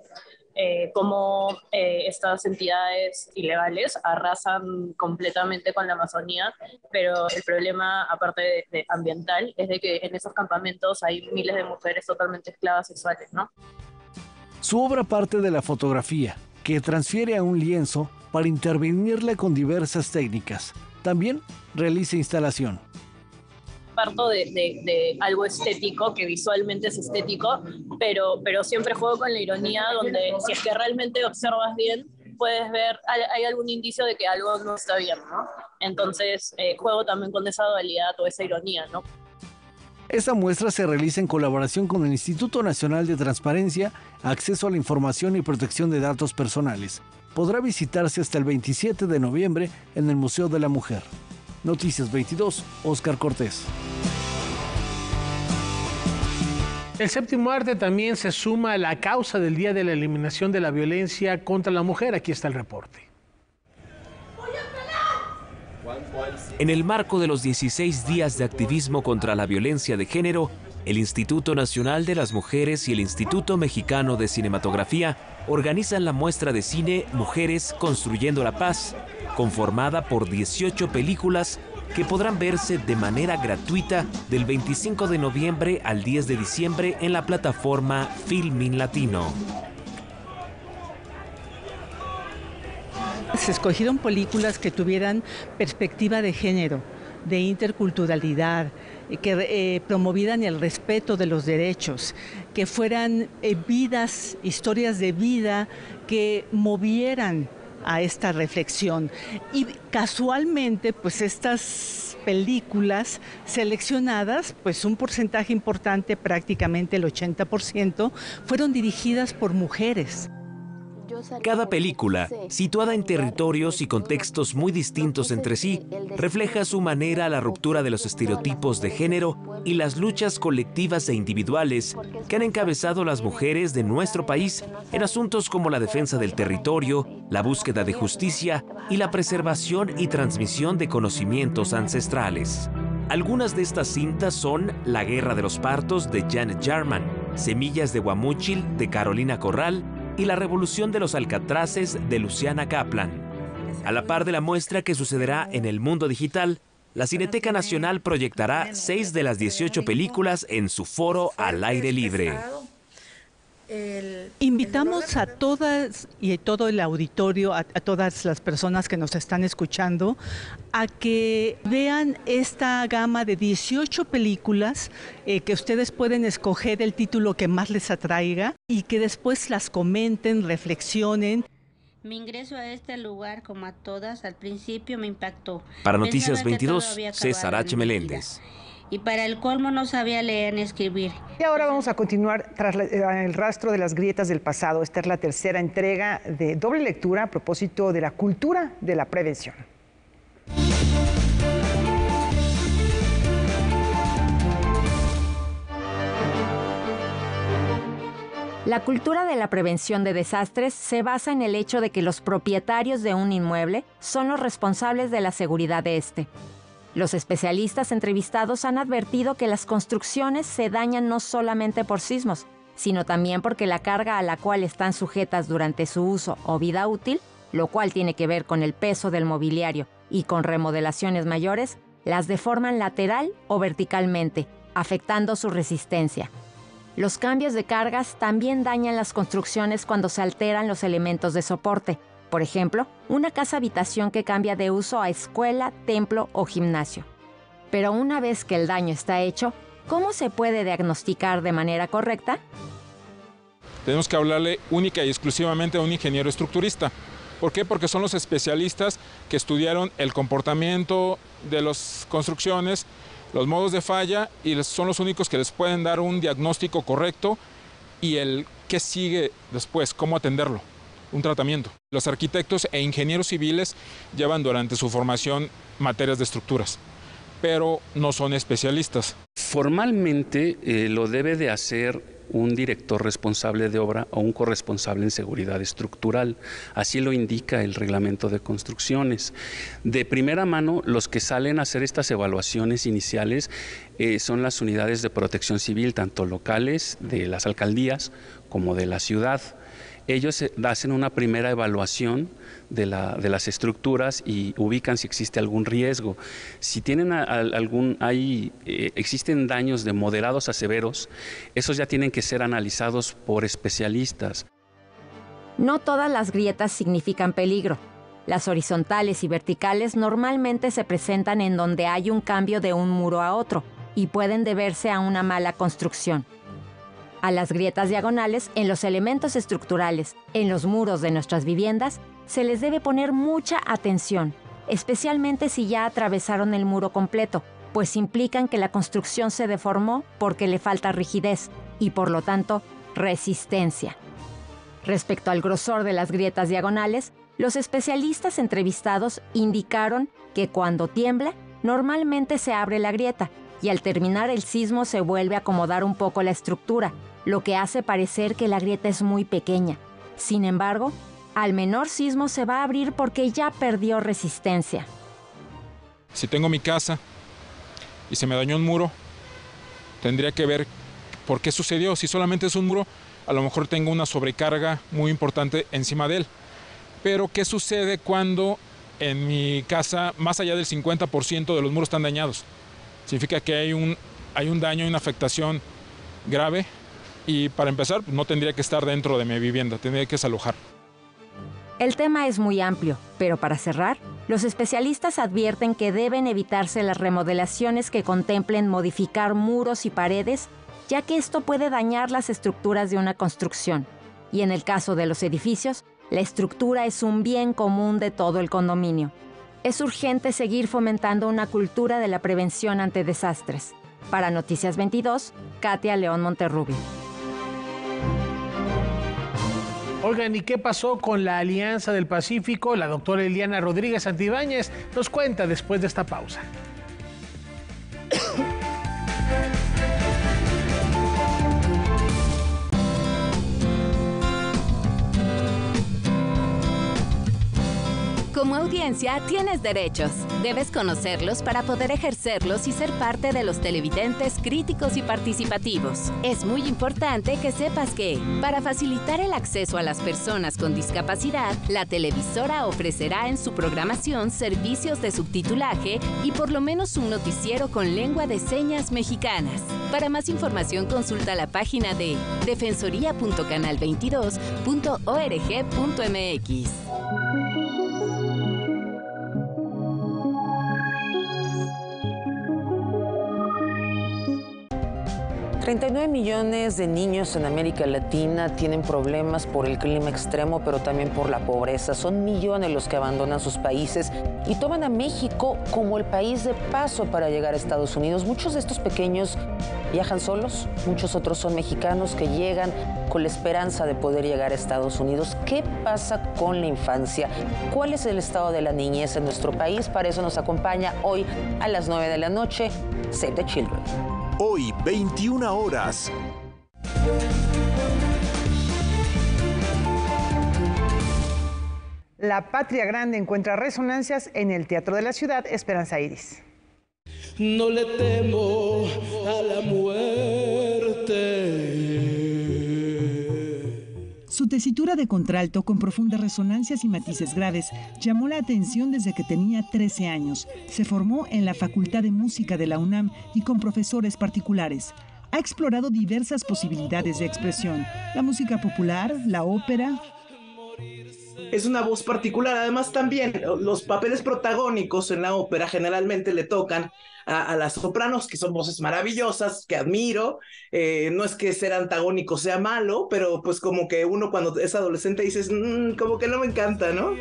Speaker 9: Cómo estas entidades ilegales arrasan completamente con la Amazonía, pero el problema, aparte de ambiental, es de que en esos campamentos hay miles de mujeres totalmente esclavas sexuales, ¿no?
Speaker 8: Su obra parte de la fotografía, que transfiere a un lienzo para intervenirle con diversas técnicas. También realiza instalación.
Speaker 9: Parto de algo estético, que visualmente es estético, pero siempre juego con la ironía, donde si es que realmente observas bien, puedes ver, hay algún indicio de que algo no está bien, ¿no? Entonces juego también con esa dualidad o esa ironía, ¿no?
Speaker 8: Esta muestra se realiza en colaboración con el Instituto Nacional de Transparencia, Acceso a la Información y Protección de Datos Personales. Podrá visitarse hasta el 27 de noviembre en el Museo de la Mujer. Noticias 22, Óscar Cortés.
Speaker 2: El séptimo arte también se suma a la causa del Día de la Eliminación de la Violencia contra la Mujer. Aquí está el reporte.
Speaker 3: En el marco de los 16 días de activismo contra la violencia de género, el Instituto Nacional de las Mujeres y el Instituto Mexicano de Cinematografía organizan la muestra de cine Mujeres Construyendo la Paz, conformada por 18 películas que podrán verse de manera gratuita del 25 de noviembre al 10 de diciembre en la plataforma Filmin Latino.
Speaker 5: Se escogieron películas que tuvieran perspectiva de género, de interculturalidad, que promovieran el respeto de los derechos, que fueran vidas, historias de vida que movieran a esta reflexión. Y casualmente, pues estas películas seleccionadas, pues un porcentaje importante, prácticamente el 80%, fueron dirigidas por mujeres.
Speaker 3: Cada película, situada en territorios y contextos muy distintos entre sí, refleja a su manera la ruptura de los estereotipos de género y las luchas colectivas e individuales que han encabezado las mujeres de nuestro país en asuntos como la defensa del territorio, la búsqueda de justicia y la preservación y transmisión de conocimientos ancestrales. Algunas de estas cintas son La Guerra de los Partos de Janet Jarman, Semillas de Guamúchil de Carolina Corral y La Revolución de los Alcatraces de Luciana Kaplan. A la par de la muestra que sucederá en el mundo digital, la Cineteca Nacional proyectará 6 de las 18 películas en su foro al aire libre.
Speaker 5: Invitamos a todas y todo el auditorio, a todas las personas que nos están escuchando, a que vean esta gama de 18 películas que ustedes pueden escoger el título que más les atraiga y que después las comenten, reflexionen.
Speaker 11: Mi ingreso a este lugar, como a todas, al principio me impactó.
Speaker 3: Para Noticias 22, César H. Meléndez.
Speaker 11: Y para el colmo no sabía leer ni escribir.
Speaker 1: Y ahora vamos a continuar tras el rastro de las grietas del pasado. Esta es la tercera entrega de doble lectura a propósito de la cultura de la prevención.
Speaker 12: La cultura de la prevención de desastres se basa en el hecho de que los propietarios de un inmueble son los responsables de la seguridad de este. Los especialistas entrevistados han advertido que las construcciones se dañan no solamente por sismos, sino también porque la carga a la cual están sujetas durante su uso o vida útil, lo cual tiene que ver con el peso del mobiliario y con remodelaciones mayores, las deforman lateral o verticalmente, afectando su resistencia. Los cambios de cargas también dañan las construcciones cuando se alteran los elementos de soporte. Por ejemplo, una casa-habitación que cambia de uso a escuela, templo o gimnasio. Pero una vez que el daño está hecho, ¿cómo se puede diagnosticar de manera correcta?
Speaker 13: Tenemos que hablarle única y exclusivamente a un ingeniero estructurista. ¿Por qué? Porque son los especialistas que estudiaron el comportamiento de las construcciones, los modos de falla, y son los únicos que les pueden dar un diagnóstico correcto y el qué sigue después, cómo atenderlo. Un tratamiento. Los arquitectos e ingenieros civiles llevan durante su formación materias de estructuras, pero no son especialistas.
Speaker 25: Formalmente lo debe de hacer un director responsable de obra o un corresponsable en seguridad estructural. Así lo indica el reglamento de construcciones. De primera mano, los que salen a hacer estas evaluaciones iniciales son las unidades de protección civil, tanto locales de las alcaldías como de la ciudad. Ellos hacen una primera evaluación de las estructuras y ubican si existe algún riesgo. Si tienen existen daños de moderados a severos, esos ya tienen que ser analizados por especialistas.
Speaker 12: No todas las grietas significan peligro. Las horizontales y verticales normalmente se presentan en donde hay un cambio de un muro a otro y pueden deberse a una mala construcción. A las grietas diagonales en los elementos estructurales, en los muros de nuestras viviendas, se les debe poner mucha atención, especialmente si ya atravesaron el muro completo, pues implican que la construcción se deformó porque le falta rigidez y, por lo tanto, resistencia. Respecto al grosor de las grietas diagonales, los especialistas entrevistados indicaron que cuando tiembla, normalmente se abre la grieta y al terminar el sismo se vuelve a acomodar un poco la estructura, lo que hace parecer que la grieta es muy pequeña. Sin embargo, al menor sismo se va a abrir porque ya perdió resistencia.
Speaker 13: Si tengo mi casa y se me dañó un muro, tendría que ver por qué sucedió. Si solamente es un muro, a lo mejor tengo una sobrecarga muy importante encima de él. Pero ¿qué sucede cuando en mi casa más allá del 50% de los muros están dañados? Significa que hay un daño, una afectación grave, y para empezar no tendría que estar dentro de mi vivienda, tendría que desalojar.
Speaker 12: El tema es muy amplio, pero para cerrar, los especialistas advierten que deben evitarse las remodelaciones que contemplen modificar muros y paredes, ya que esto puede dañar las estructuras de una construcción. Y en el caso de los edificios, la estructura es un bien común de todo el condominio. Es urgente seguir fomentando una cultura de la prevención ante desastres. Para Noticias 22, Katia León Monterrubio.
Speaker 2: Oigan, ¿y qué pasó con la Alianza del Pacífico? La doctora Eliana Rodríguez Santibáñez nos cuenta después de esta pausa.
Speaker 10: Como audiencia, tienes derechos. Debes conocerlos para poder ejercerlos y ser parte de los televidentes críticos y participativos. Es muy importante que sepas que, para facilitar el acceso a las personas con discapacidad, la televisora ofrecerá en su programación servicios de subtitulaje y por lo menos un noticiero con lengua de señas mexicanas. Para más información, consulta la página de defensoría.canal22.org.mx.
Speaker 14: 39 millones de niños en América Latina tienen problemas por el clima extremo, pero también por la pobreza. Son millones los que abandonan sus países y toman a México como el país de paso para llegar a Estados Unidos. Muchos de estos pequeños viajan solos, muchos otros son mexicanos que llegan con la esperanza de poder llegar a Estados Unidos. ¿Qué pasa con la infancia? ¿Cuál es el estado de la niñez en nuestro país? Para eso nos acompaña hoy a las 9 de la noche Save the Children.
Speaker 15: Hoy, 21 horas.
Speaker 1: La Patria Grande encuentra resonancias en el Teatro de la Ciudad Esperanza Iris.
Speaker 16: No le temo a la muerte.
Speaker 17: Su tesitura de contralto, con profundas resonancias y matices graves, llamó la atención desde que tenía 13 años. Se formó en la Facultad de Música de la UNAM y con profesores particulares. Ha explorado diversas posibilidades de expresión: la música popular, la ópera.
Speaker 26: Es una voz particular. Además, también los papeles protagónicos en la ópera generalmente le tocan a las sopranos, que son voces maravillosas, que admiro. No es que ser antagónico sea malo, pero pues como que uno cuando es adolescente dices, como que no me encanta, ¿no?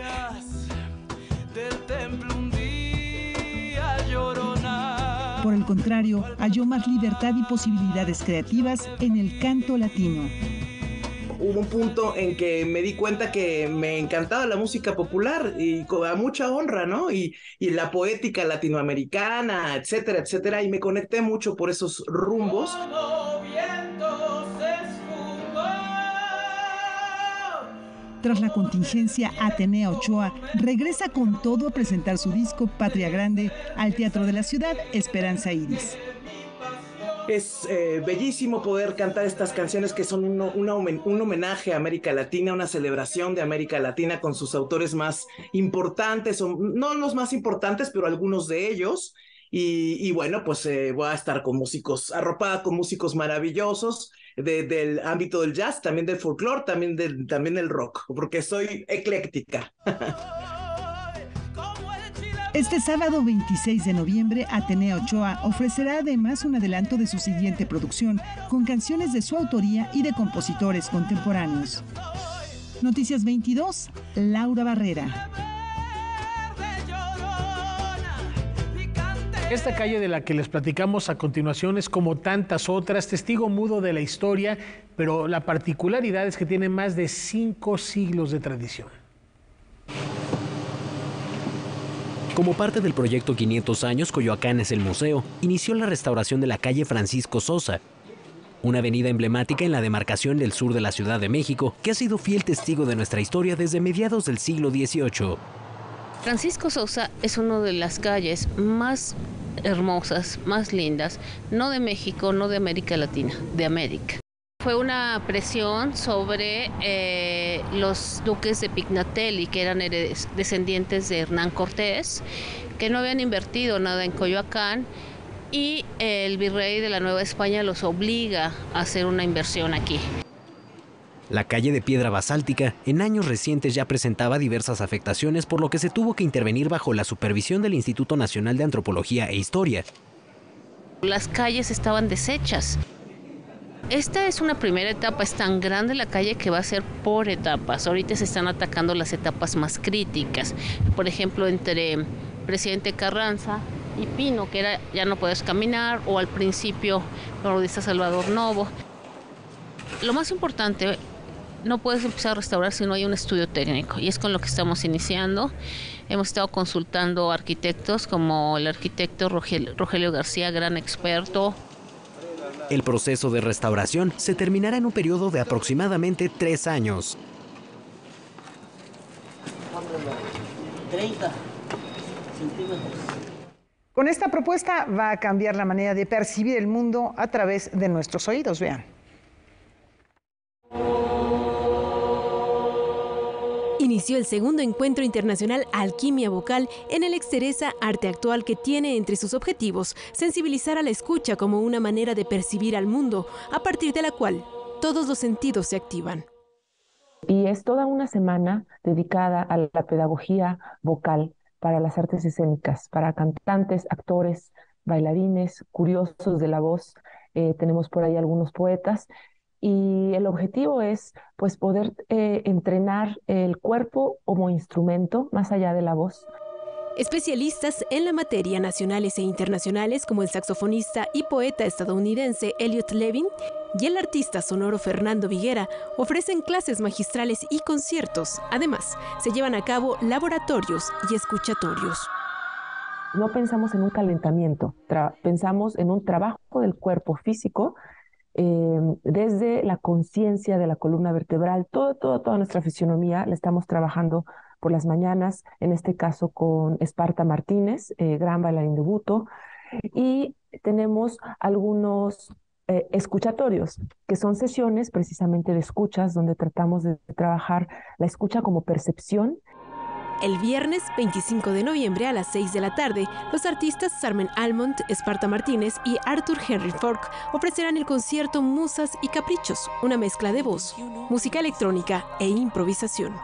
Speaker 17: Por el contrario, halló más libertad y posibilidades creativas en el canto latino.
Speaker 26: Hubo un punto en que me di cuenta que me encantaba la música popular y a mucha honra, ¿no? Y la poética latinoamericana, etcétera, etcétera. Y me conecté mucho por esos rumbos.
Speaker 17: Tras la contingencia, Atenea Ochoa regresa con todo a presentar su disco Patria Grande al Teatro de la Ciudad Esperanza Iris.
Speaker 26: Es bellísimo poder cantar estas canciones que son un homenaje a América Latina, una celebración de América Latina con sus autores más importantes, o no los más importantes, pero algunos de ellos. Y bueno, pues voy a estar con músicos, arropada con músicos maravillosos del ámbito del jazz, también del folclore, también del rock, porque soy ecléctica.
Speaker 17: Este sábado 26 de noviembre, Atenea Ochoa ofrecerá además un adelanto de su siguiente producción, con canciones de su autoría y de compositores contemporáneos. Noticias 22, Laura Barrera.
Speaker 2: Esta calle de la que les platicamos a continuación es, como tantas otras, testigo mudo de la historia, pero la particularidad es que tiene más de 5 siglos de tradición.
Speaker 27: Como parte del proyecto 500 años, Coyoacán es el museo, inició la restauración de la calle Francisco Sosa, una avenida emblemática en la demarcación del sur de la Ciudad de México, que ha sido fiel testigo de nuestra historia desde mediados del siglo XVIII.
Speaker 4: Francisco Sosa es una de las calles más hermosas, más lindas, no de México, no de América Latina, de América. Fue una presión sobre los duques de Pignatelli, que eran descendientes de Hernán Cortés, que no habían invertido nada en Coyoacán, y el virrey de la Nueva España los obliga a hacer una inversión aquí.
Speaker 27: La calle de piedra basáltica en años recientes ya presentaba diversas afectaciones, por lo que se tuvo que intervenir bajo la supervisión del Instituto Nacional de Antropología e Historia.
Speaker 4: Las calles estaban deshechas. Esta es una primera etapa, es tan grande la calle que va a ser por etapas. Ahorita se están atacando las etapas más críticas. Por ejemplo, entre Presidente Carranza y Pino, que era ya no puedes caminar, o al principio periodista Salvador Novo. Lo más importante, no puedes empezar a restaurar si no hay un estudio técnico, y es con lo que estamos iniciando. Hemos estado consultando arquitectos como el arquitecto Rogelio García, gran experto.
Speaker 27: El proceso de restauración se terminará en un periodo de aproximadamente 3 años.
Speaker 16: 30 centímetros.
Speaker 1: Con esta propuesta va a cambiar la manera de percibir el mundo a través de nuestros oídos. Vean.
Speaker 18: Inició el segundo encuentro internacional Alquimia Vocal en el Exteresa Arte Actual, que tiene entre sus objetivos sensibilizar a la escucha como una manera de percibir al mundo, a partir de la cual todos los sentidos se activan.
Speaker 19: Y es toda una semana dedicada a la pedagogía vocal para las artes escénicas, para cantantes, actores, bailarines, curiosos de la voz. Tenemos por ahí algunos poetas. Y el objetivo es pues poder entrenar el cuerpo como instrumento más allá de la voz.
Speaker 18: Especialistas en la materia nacionales e internacionales, como el saxofonista y poeta estadounidense Elliot Levin y el artista sonoro Fernando Viguera, ofrecen clases magistrales y conciertos. Además, se llevan a cabo laboratorios y escuchatorios.
Speaker 19: No pensamos en un calentamiento, pensamos en un trabajo del cuerpo físico, desde la conciencia de la columna vertebral. Toda nuestra fisionomía la estamos trabajando por las mañanas, en este caso con Esparta Martínez, gran bailarín de buto, y tenemos algunos escuchatorios, que son sesiones precisamente de escuchas, donde tratamos de trabajar la escucha como percepción.
Speaker 18: El viernes 25 de noviembre a las 6 de la tarde, los artistas Sarmen Almond, Esparta Martínez y Arthur Henry Fork ofrecerán el concierto Musas y Caprichos, una mezcla de voz, música electrónica e improvisación.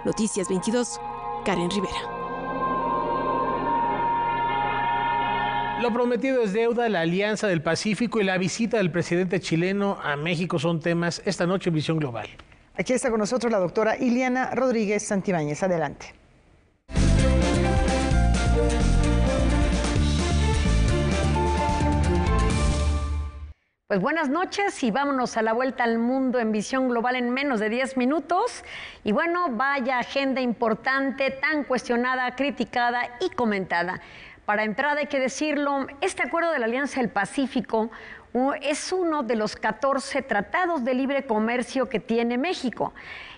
Speaker 18: Noticias 22, Karen Rivera.
Speaker 2: Lo prometido es deuda, la Alianza del Pacífico y la visita del presidente chileno a México son temas esta noche en Visión Global.
Speaker 1: Aquí está con nosotros la doctora Ileana Rodríguez Santibáñez. Adelante.
Speaker 20: Pues buenas noches y vámonos a la vuelta al mundo en Visión Global en menos de 10 minutos. Y bueno, vaya agenda importante, tan cuestionada, criticada y comentada. Para entrada hay que decirlo, este acuerdo de la Alianza del Pacífico es uno de los 14 tratados de libre comercio que tiene México.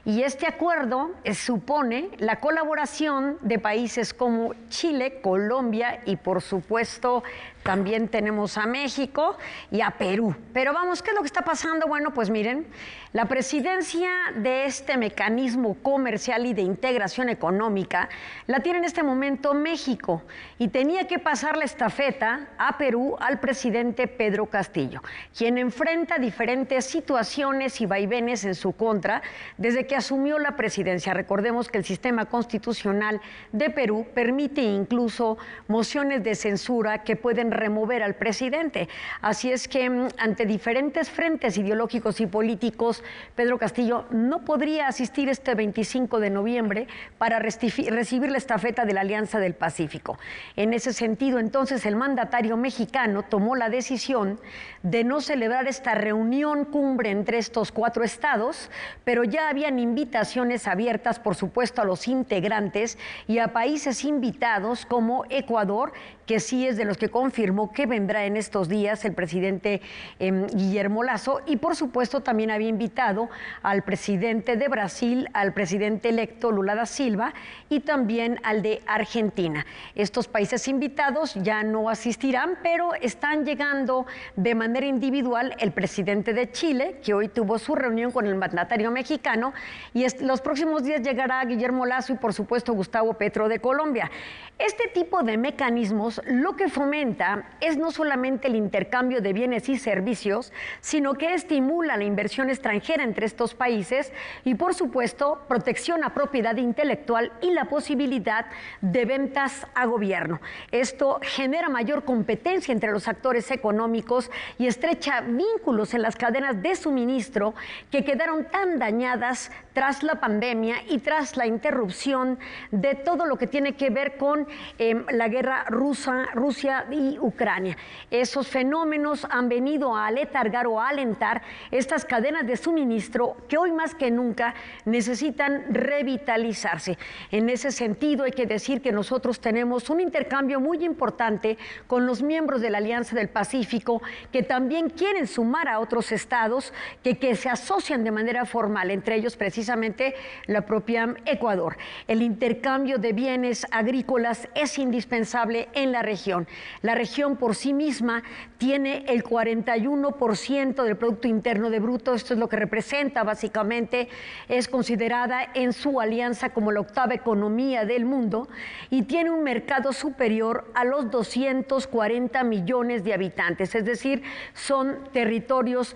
Speaker 20: Y este acuerdo supone la colaboración de países como Chile, Colombia y por supuesto también tenemos a México y a Perú. Pero vamos, ¿qué es lo que está pasando? Bueno, pues miren, la presidencia de este mecanismo comercial y de integración económica la tiene en este momento México y tenía que pasar la estafeta a Perú al presidente Pedro Castillo, quien enfrenta diferentes situaciones y vaivenes en su contra desde que asumió la presidencia. Recordemos que el sistema constitucional de Perú permite incluso mociones de censura que pueden remover al presidente. Así es que ante diferentes frentes ideológicos y políticos, Pedro Castillo no podría asistir este 25 de noviembre para recibir la estafeta de la Alianza del Pacífico. En ese sentido, entonces, el mandatario mexicano tomó la decisión de no celebrar esta reunión cumbre entre estos 4 estados, pero ya habían invitaciones abiertas, por supuesto, a los integrantes y a países invitados como Ecuador, que sí es de los que confirmó que vendrá en estos días el presidente Guillermo Lasso, y por supuesto también había invitado al presidente de Brasil, al presidente electo Lula da Silva y también al de Argentina. Estos países invitados ya no asistirán, pero están llegando de manera individual el presidente de Chile, que hoy tuvo su reunión con el mandatario mexicano, y los próximos días llegará Guillermo Lasso y por supuesto Gustavo Petro de Colombia. Este tipo de mecanismos lo que fomenta es no solamente el intercambio de bienes y servicios, sino que estimula la inversión extranjera entre estos países y por supuesto protección a propiedad intelectual y la posibilidad de ventas a gobierno. Esto genera mayor competencia entre los actores económicos y estrecha vínculos en las cadenas de suministro que quedaron tan dañadas tras la pandemia y tras la interrupción de todo lo que tiene que ver con la guerra Rusia y Ucrania. Esos fenómenos han venido a aletargar o a alentar estas cadenas de suministro que hoy más que nunca necesitan revitalizarse. En ese sentido hay que decir que nosotros tenemos un intercambio muy importante con los miembros de la Alianza del Pacífico que también quieren sumar a otros estados que se asocian de manera formal, entre ellos precisamente la propia Ecuador. El intercambio de bienes agrícolas es indispensable en la región. La región por sí misma tiene el 41% del Producto Interno de Bruto, esto es lo que representa básicamente, es considerada en su alianza como la octava economía del mundo y tiene un mercado superior a los 240 millones de habitantes, es decir, son territorios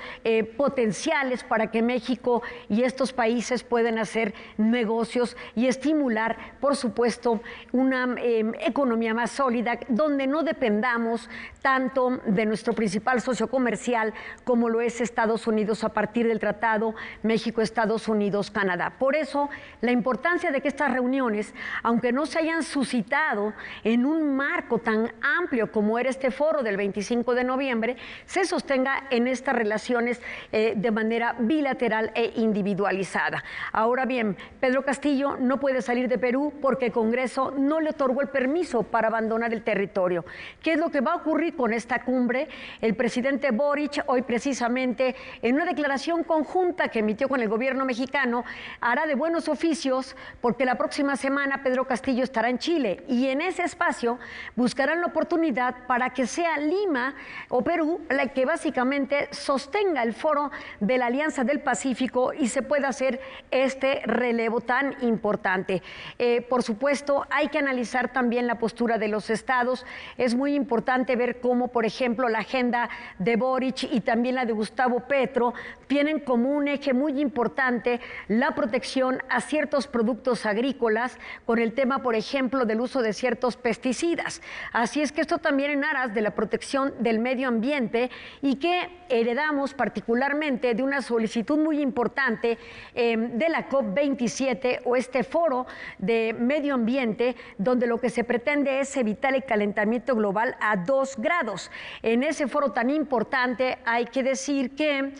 Speaker 20: potenciales para que México y estos países puedan hacer negocios y estimular, por supuesto, una economía más sólida, donde no dependamos tanto de nuestro principal socio comercial como lo es Estados Unidos a partir del tratado México-Estados Unidos-Canadá. Por eso, la importancia de que estas reuniones, aunque no se hayan suscitado en un marco tan amplio como era este foro del 25 de noviembre, se sostenga en estas relaciones de manera bilateral e individualizada. Ahora bien, Pedro Castillo no puede salir de Perú porque el Congreso no le otorgó el permiso para abandonar el territorio. ¿Qué es lo que va a ocurrir con esta cumbre? El presidente Boric, hoy precisamente, en una declaración conjunta que emitió con el gobierno mexicano, hará de buenos oficios porque la próxima semana Pedro Castillo estará en Chile y en ese espacio buscarán la oportunidad para que sea Lima o Perú la que básicamente sostenga el foro de la Alianza del Pacífico y se pueda hacer este relevo tan importante. Por supuesto, hay que analizar también la postura de los estados. Es muy importante ver cómo, por ejemplo, la agenda de Boric y también la de Gustavo Petro tienen como un eje muy importante la protección a ciertos productos agrícolas con el tema, por ejemplo, del uso de ciertos pesticidas. Así es que esto también en aras de la protección del medio ambiente y que heredamos particularmente de una solicitud muy importante de la COP27 o este foro de medio ambiente, donde lo que se pretende es evitar el calentamiento global a 2 grados. En ese foro tan importante hay que decir que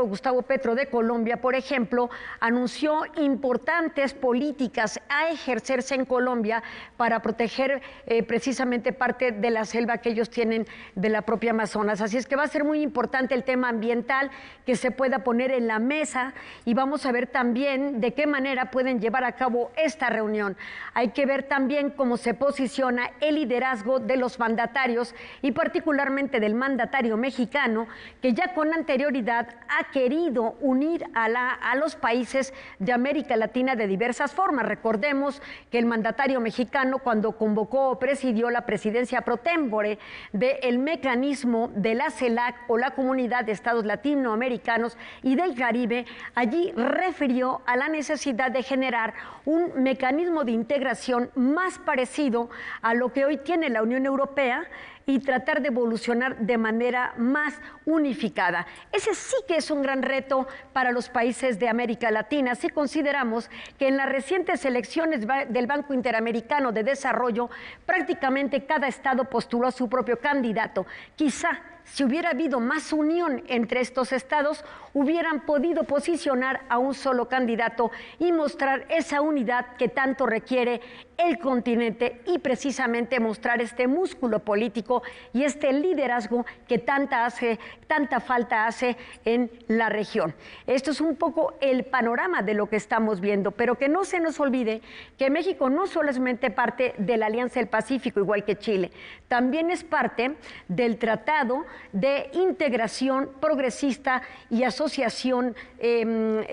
Speaker 20: Gustavo Petro de Colombia, por ejemplo, anunció importantes políticas a ejercerse en Colombia para proteger precisamente parte de la selva que ellos tienen de la propia Amazonas. Así es que va a ser muy importante el tema ambiental que se pueda poner en la mesa y vamos a ver también de qué manera pueden llevar a cabo esta reunión. Hay que ver también cómo se posiciona el liderazgo de los mandatarios y particularmente del mandatario mexicano, que ya con anterioridad ha querido unir a los países de América Latina de diversas formas. Recordemos que el mandatario mexicano, cuando convocó o presidió la presidencia pro tempore del mecanismo de la CELAC o la Comunidad de Estados Latinoamericanos y del Caribe, allí refirió a la necesidad de generar un mecanismo de integración más parecido a lo que hoy tiene la Unión Europea y tratar de evolucionar de manera más unificada. Ese sí que es un gran reto para los países de América Latina, si consideramos que en las recientes elecciones del Banco Interamericano de Desarrollo, prácticamente cada estado postuló a su propio candidato. Quizá si hubiera habido más unión entre estos estados, hubieran podido posicionar a un solo candidato y mostrar esa unidad que tanto requiere el continente y precisamente mostrar este músculo político y este liderazgo que tanta falta hace en la región. Esto es un poco el panorama de lo que estamos viendo, pero que no se nos olvide que México no solamente parte de la Alianza del Pacífico, igual que Chile, también es parte del Tratado de Integración Progresista y Asociación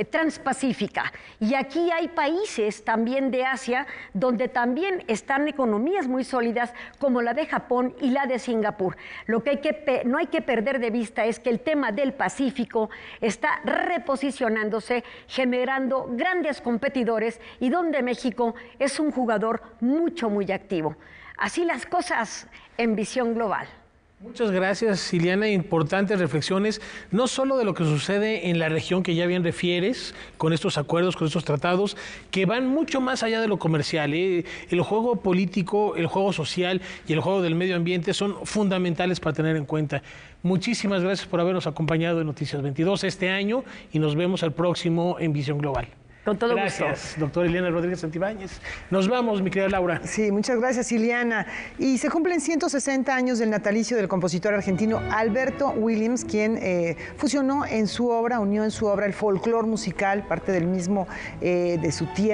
Speaker 20: Transpacífica. Y aquí hay países también de Asia donde también están economías muy sólidas como la de Japón y la de Singapur. Lo que no hay que perder de vista es que el tema del Pacífico está reposicionándose, generando grandes competidores y donde México es un jugador muy activo. Así las cosas en Visión Global.
Speaker 2: Muchas gracias, Ileana. Importantes reflexiones, no solo de lo que sucede en la región que ya bien refieres, con estos acuerdos, con estos tratados, que van mucho más allá de lo comercial. El juego político, el juego social y el juego del medio ambiente son fundamentales para tener en cuenta. Muchísimas gracias por habernos acompañado en Noticias 22 este año y nos vemos al próximo en Visión Global.
Speaker 20: Con todo
Speaker 2: gusto. Gracias, doctora Ileana Rodríguez Santibáñez. Nos vamos, mi querida Laura.
Speaker 1: Sí, muchas gracias, Ileana. Y se cumplen 160 años del natalicio del compositor argentino Alberto Williams, quien unió en su obra el folclore musical, parte del mismo de su tierra.